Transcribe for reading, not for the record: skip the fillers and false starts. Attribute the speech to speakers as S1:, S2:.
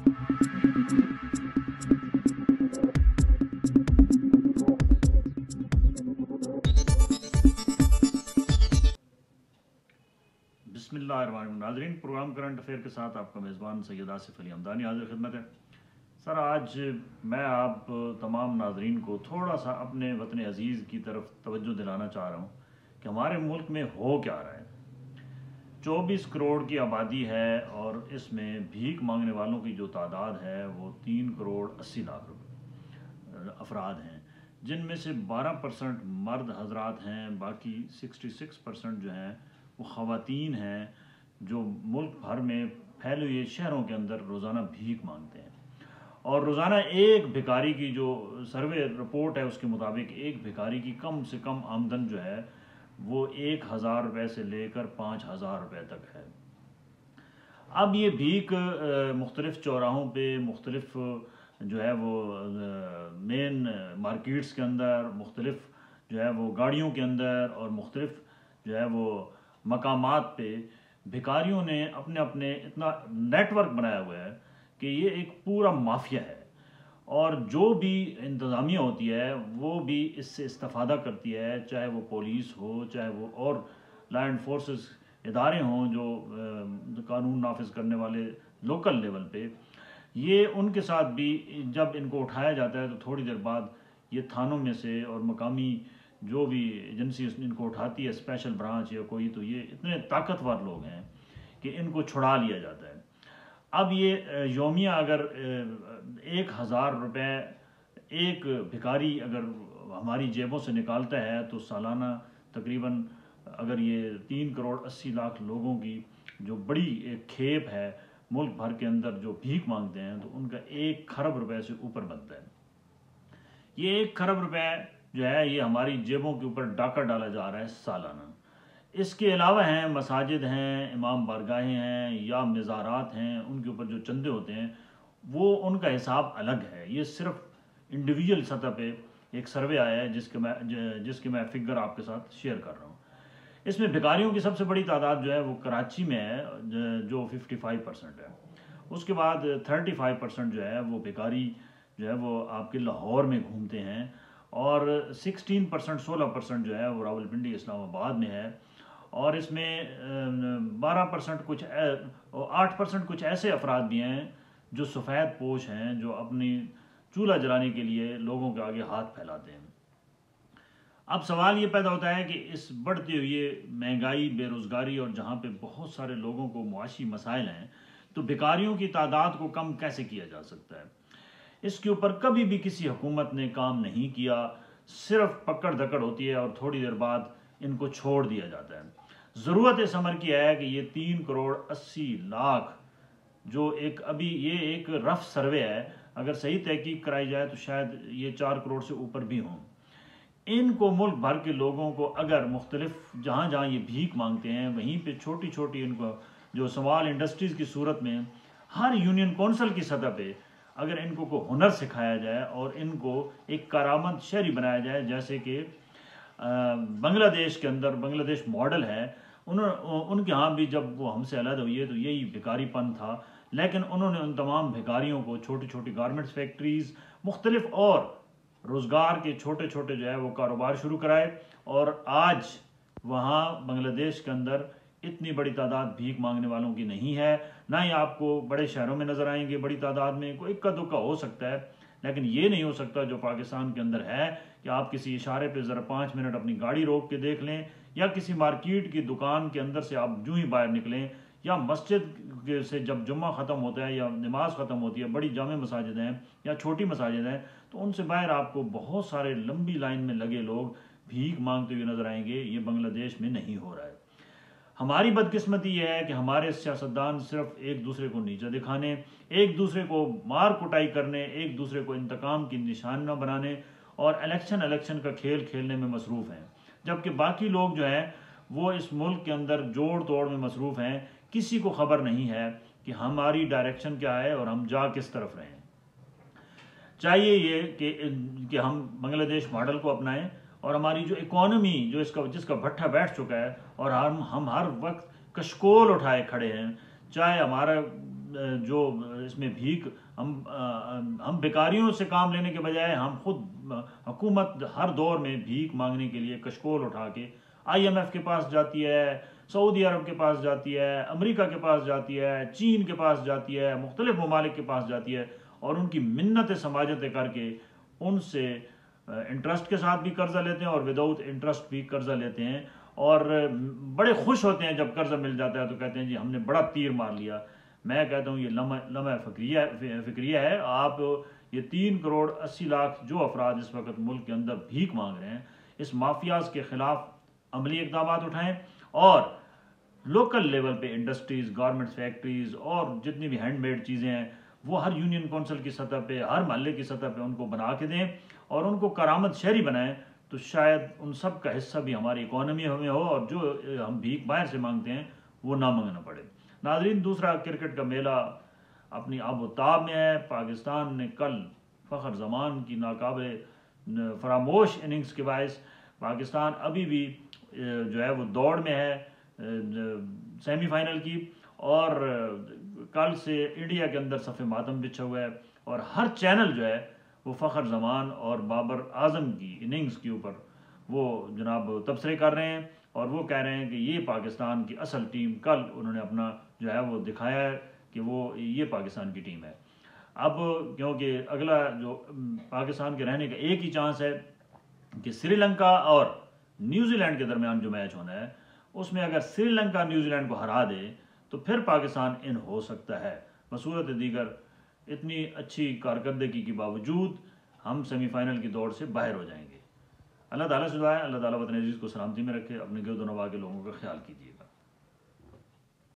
S1: بسم اللہ الرحمن الرحیم. ناظرین، پروگرام کرنٹ افیئر کے ساتھ آپ کا میزبان سید آصف علی حمدانی حاضر خدمت ہے. سر، آج میں آپ تمام ناظرین کو تھوڑا سا اپنے وطن عزیز کی طرف توجہ دلانا چاہ رہا ہوں کہ ہمارے ملک میں ہو کیا رہا ہے. 24 کروڑ کی آبادی ہے اور اس میں بھیک مانگنے والوں کی جو تعداد ہے وہ 3 کروڑ 80 لاکھ افراد ہیں، جن میں سے 12% مرد حضرات ہیں، باقی 66% جو ہیں وہ خواتین ہیں جو ملک بھر میں پھیلے ہوئے شہروں کے اندر روزانہ بھیک مانگتے ہیں. اور روزانہ ایک بھکاری کی جو سروے رپورٹ ہے اس کے مطابق ایک بھکاری کی کم سے کم آمدن جو ہے وہ 1000 روپے سے لے کر 5000 روپے تک ہے. اب یہ بھیک مختلف چوراہوں پہ، مختلف جو ہے وہ مین مارکیٹس کے اندر، مختلف جو ہے وہ گاڑیوں کے اندر اور مختلف جو ہے وہ مقامات پہ بھکاریوں نے اپنے اپنے اتنا نیٹ ورک بنایا ہوا ہے کہ یہ ایک پورا مافیا ہے. اور جو بھی انتظامیہ ہوتی ہے وہ بھی اس سے استفادہ کرتی ہے، چاہے وہ پولیس ہو، چاہے وہ اور لا اینڈ فورسز ادارے ہوں جو قانون نافذ کرنے والے لوکل لیول پہ. یہ ان کے ساتھ بھی جب ان کو اٹھایا جاتا ہے تو تھوڑی دیر بعد یہ تھانوں میں سے اور مقامی جو بھی ایجنسی ان کو اٹھاتی ہے، اسپیشل برانچ یا کوئی، تو یہ اتنے طاقتور لوگ ہیں کہ ان کو چھڑا لیا جاتا ہے. اب یہ یومیہ اگر 1000 روپے ایک بھکاری اگر ہماری جیبوں سے نکالتا ہے تو سالانہ تقریباً اگر یہ 3 کروڑ 80 لاکھ لوگوں کی جو بڑی ایک کھیپ ہے ملک بھر کے اندر جو بھیک مانگتے ہیں تو ان کا 1 کھرب روپے سے اوپر بنتا ہے. یہ 1 کھرب روپے جو ہے یہ ہماری جیبوں کے اوپر ڈاکہ ڈالا جا رہا ہے سالانہ. اس کے علاوہ ہیں مساجد ہیں، امام بارگاہیں ہیں یا مزارات ہیں، ان کے اوپر جو چندے ہوتے ہیں وہ ان کا حساب الگ ہے. یہ صرف انڈیویجول سطح پہ ایک سروے آیا ہے جس کے میں فگر آپ کے ساتھ شیئر کر رہا ہوں. اس میں بھکاریوں کی سب سے بڑی تعداد جو ہے وہ کراچی میں ہے جو 55% ہے. اس کے بعد 35% جو ہے وہ بھکاری جو ہے وہ آپ کے لاہور میں گھومتے ہیں، اور 16% جو ہے وہ راولپنڈی اسلام آباد میں ہے. اور اس میں 8% کچھ ایسے افراد بھی ہیں جو سفید پوش ہیں، جو اپنی چولہا جلانے کے لیے لوگوں کے آگے ہاتھ پھیلاتے ہیں. اب سوال یہ پیدا ہوتا ہے کہ اس بڑھتی ہوئی مہنگائی، بے روزگاری اور جہاں پہ بہت سارے لوگوں کو معاشی مسائل ہیں تو بھکاریوں کی تعداد کو کم کیسے کیا جا سکتا ہے؟ اس کے اوپر کبھی بھی کسی حکومت نے کام نہیں کیا، صرف پکڑ دھکڑ ہوتی ہے اور تھوڑی دیر بعد ان کو چھوڑ دیا جاتا ہے. ضرورت اس امر کی ہے کہ یہ 3 کروڑ 80 لاکھ جو ابھی یہ ایک رف سروے ہے، اگر صحیح تحقیق کرائی جائے تو شاید یہ 4 کروڑ سے اوپر بھی ہوں. ان کو ملک بھر کے لوگوں کو اگر مختلف جہاں جہاں یہ بھیک مانگتے ہیں وہیں پہ چھوٹی چھوٹی ان کو جو اسمال انڈسٹریز کی صورت میں ہر یونین کونسل کی سطح پہ اگر ان کو کوئی ہنر سکھایا جائے اور ان کو ایک کارآمد شہری بنایا جائے، جیسے کہ بنگلہ دیش کے اندر بنگلہ دیش ماڈل ہے، ان کے ہاں بھی جب وہ ہم سے علیحدہ ہوئی ہے تو یہی بھکاری پن تھا، لیکن انہوں نے ان تمام بھکاریوں کو چھوٹی چھوٹی گارمنٹس فیکٹریز، مختلف اور روزگار کے چھوٹے چھوٹے جو ہے وہ کاروبار شروع کرائے. اور آج وہاں بنگلہ دیش کے اندر اتنی بڑی تعداد بھیک مانگنے والوں کی نہیں ہے، نہ ہی آپ کو بڑے شہروں میں نظر آئیں گے بڑی تعداد میں. کوئی اکا دکا ہو سکتا ہے، لیکن یہ نہیں ہو سکتا جو پاکستان کے اندر ہے کہ آپ کسی اشارے پہ ذرا 5 منٹ اپنی گاڑی روک کے دیکھ لیں، یا کسی مارکیٹ کی دکان کے اندر سے آپ جو ہی باہر نکلیں، یا مسجد سے جب جمعہ ختم ہوتا ہے یا نماز ختم ہوتی ہے، بڑی جامع مساجد ہیں یا چھوٹی مساجد ہیں، تو ان سے باہر آپ کو بہت سارے لمبی لائن میں لگے لوگ بھیک مانگتے ہوئے نظر آئیں گے. یہ بنگلہ دیش میں نہیں ہو رہا ہے. ہماری بدقسمتی یہ ہے کہ ہمارے سیاستدان صرف ایک دوسرے کو نیچا دکھانے، ایک دوسرے کو مار کٹائی کرنے، ایک دوسرے کو انتقام کی نشانہ بنانے اور الیکشن کا کھیل کھیلنے میں مصروف ہیں، جبکہ باقی لوگ جو ہیں وہ اس ملک کے اندر جوڑ توڑ میں مصروف ہیں. کسی کو خبر نہیں ہے کہ ہماری ڈائریکشن کیا ہے اور ہم جا کس طرف رہے ہیں. چاہیے یہ کہ ہم بنگلہ دیش ماڈل کو اپنائیں اور ہماری جو اکانومی جس کا بھٹا بیٹھ چکا ہے اور ہم ہر وقت کشکول اٹھائے کھڑے ہیں، چاہے ہمارا جو اس میں بھیک ہم بیکاریوں سے کام لینے کے بجائے ہم خود حکومت ہر دور میں بھیک مانگنے کے لیے کشکول اٹھا کے IMF کے پاس جاتی ہے، سعودی عرب کے پاس جاتی ہے، امریکہ کے پاس جاتی ہے، چین کے پاس جاتی ہے، مختلف ممالک کے پاس جاتی ہے، اور ان کی منتیں سماجتیں کر کے ان سے انٹرسٹ کے ساتھ بھی قرضہ لیتے ہیں اور وداؤٹ انٹرسٹ بھی قرضہ لیتے ہیں، اور بڑے خوش ہوتے ہیں جب قرضہ مل جاتا ہے تو کہتے ہیں جی ہم نے بڑا تیر مار لیا۔ میں کہتا ہوں یہ لمحہ فکریہ ہے۔ آپ یہ 3 کروڑ 80 لاکھ جو افراد اس وقت ملک کے اندر بھیک مانگ رہے ہیں، اس مافیاز کے خلاف عملی اقدامات اٹھائیں، اور لوکل لیول پہ انڈسٹریز، گارمنٹس، فیکٹریز اور جتنی بھی ہینڈ میڈ چیزیں ہیں وہ ہر یونین کونسل کی سطح پہ، ہر محلے کی سطح پہ ان کو بنا کے دیں اور ان کو کارآمد شہری بنائیں، تو شاید ان سب کا حصہ بھی ہماری اکانومی میں ہو اور جو ہم بھیک باہر سے مانگتے ہیں وہ نہ مانگنا پڑے۔ ناظرین، دوسرا کرکٹ کا میلہ اپنی آب و تاب میں ہے۔ پاکستان نے کل فخر زمان کی ناقابل فراموش اننگز کے باعث پاکستان ابھی بھی جو ہے وہ دوڑ میں ہے سیمی فائنل کی، اور کل سے انڈیا کے اندر صف ماتم بچھا ہوا ہے، اور ہر چینل جو ہے وہ فخر زمان اور بابر اعظم کی اننگز کے اوپر وہ جناب تبصرے کر رہے ہیں، اور وہ کہہ رہے ہیں کہ یہ پاکستان کی اصل ٹیم کل انہوں نے اپنا جو ہے وہ دکھایا ہے کہ وہ یہ پاکستان کی ٹیم ہے۔ اب کیونکہ اگلا جو پاکستان کے رہنے کا ایک ہی چانس ہے کہ سری لنکا اور نیوزی لینڈ کے درمیان جو میچ ہونا ہے اس میں اگر سری لنکا نیوزی لینڈ کو ہرا دے تو پھر پاکستان ان ہو سکتا ہے۔ بصورت دیگر اتنی اچھی کارکردگی کے باوجود ہم سیمی فائنل کی دوڑ سے باہر ہو جائیں گے۔ اللہ تعالیٰ سے دعا ہے اللہ تعالیٰ وطن عزیز کو سلامتی میں رکھے، اپنے گرد و نواح کے لوگوں کا خیال کیجیے۔